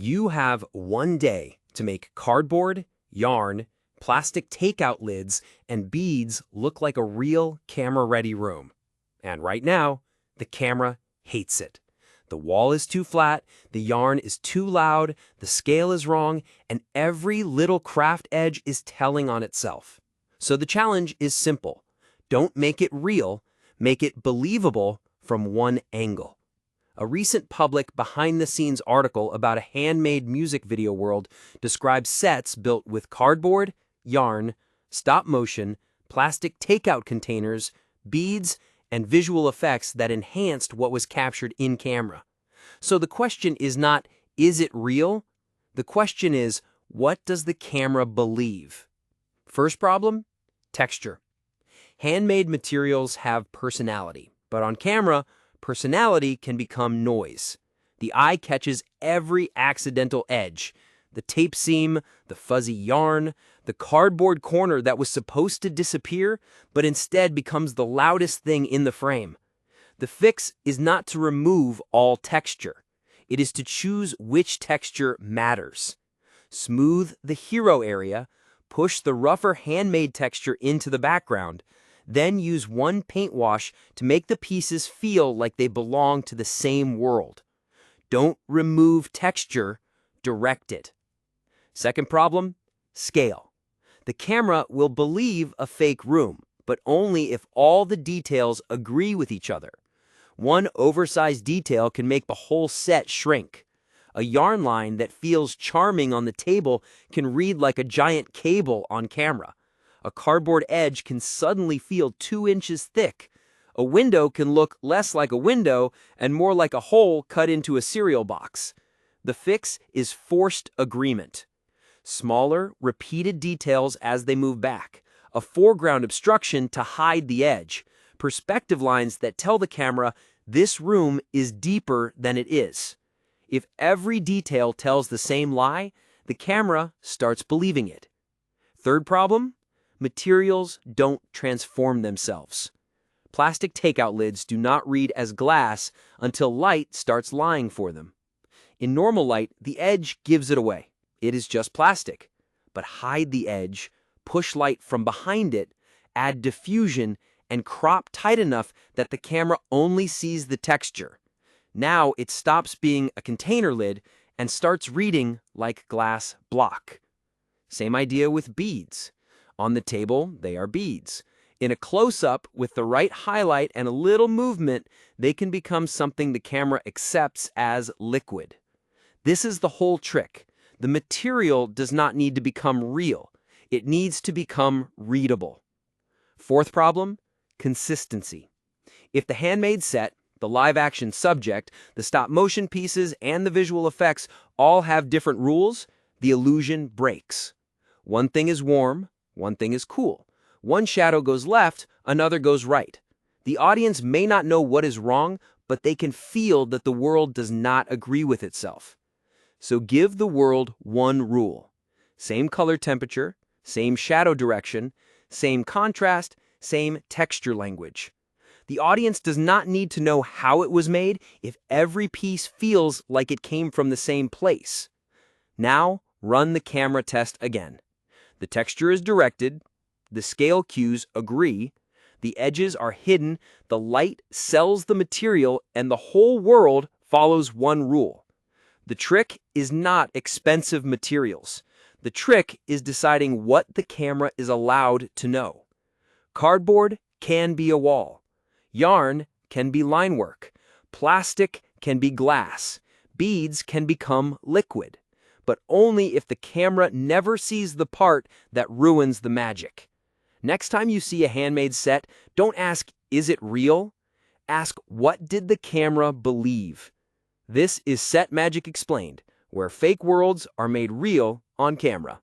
You have one day to make cardboard, yarn, plastic takeout lids, and beads look like a real camera-ready room. And right now, the camera hates it. The wall is too flat, the yarn is too loud, the scale is wrong, and every little craft edge is telling on itself. So the challenge is simple. Don't make it real, make it believable from one angle. A recent public behind-the-scenes article about a handmade music video world describes sets built with cardboard, yarn, stop-motion, plastic takeout containers, beads, and visual effects that enhanced what was captured in camera. So the question is not, is it real? The question is, what does the camera believe? First problem, texture. Handmade materials have personality, but on camera, personality can become noise. The eye catches every accidental edge, the tape seam, the fuzzy yarn, the cardboard corner that was supposed to disappear, but instead becomes the loudest thing in the frame. The fix is not to remove all texture. It is to choose which texture matters. Smooth the hero area, push the rougher handmade texture into the background, then use one paint wash to make the pieces feel like they belong to the same world. Don't remove texture, direct it. Second problem, scale. The camera will believe a fake room, but only if all the details agree with each other. One oversized detail can make the whole set shrink. A yarn line that feels charming on the table can read like a giant cable on camera. A cardboard edge can suddenly feel 2 inches thick. A window can look less like a window and more like a hole cut into a cereal box. The fix is forced agreement. Smaller, repeated details as they move back. A foreground obstruction to hide the edge. Perspective lines that tell the camera this room is deeper than it is. If every detail tells the same lie, the camera starts believing it. Third problem? Materials don't transform themselves. Plastic takeout lids do not read as glass until light starts lying for them. In normal light, the edge gives it away. It is just plastic. But hide the edge, push light from behind it, add diffusion, and crop tight enough that the camera only sees the texture. Now it stops being a container lid and starts reading like glass block. Same idea with beads. On the table, they are beads. In a close-up, with the right highlight and a little movement, they can become something the camera accepts as liquid. This is the whole trick. The material does not need to become real. It needs to become readable. Fourth problem, consistency. If the handmade set, the live-action subject, the stop-motion pieces, and the visual effects all have different rules, the illusion breaks. One thing is warm, one thing is cool. One shadow goes left, another goes right. The audience may not know what is wrong, but they can feel that the world does not agree with itself. So give the world one rule. Same color temperature, same shadow direction, same contrast, same texture language. The audience does not need to know how it was made if every piece feels like it came from the same place. Now, run the camera test again. The texture is directed, the scale cues agree, the edges are hidden, the light sells the material, and the whole world follows one rule. The trick is not expensive materials. The trick is deciding what the camera is allowed to know. Cardboard can be a wall. Yarn can be line work. Plastic can be glass. Beads can become liquid. But only if the camera never sees the part that ruins the magic. Next time you see a handmade set, don't ask, is it real? Ask, what did the camera believe? This is Set Magic Explained, where fake worlds are made real on camera.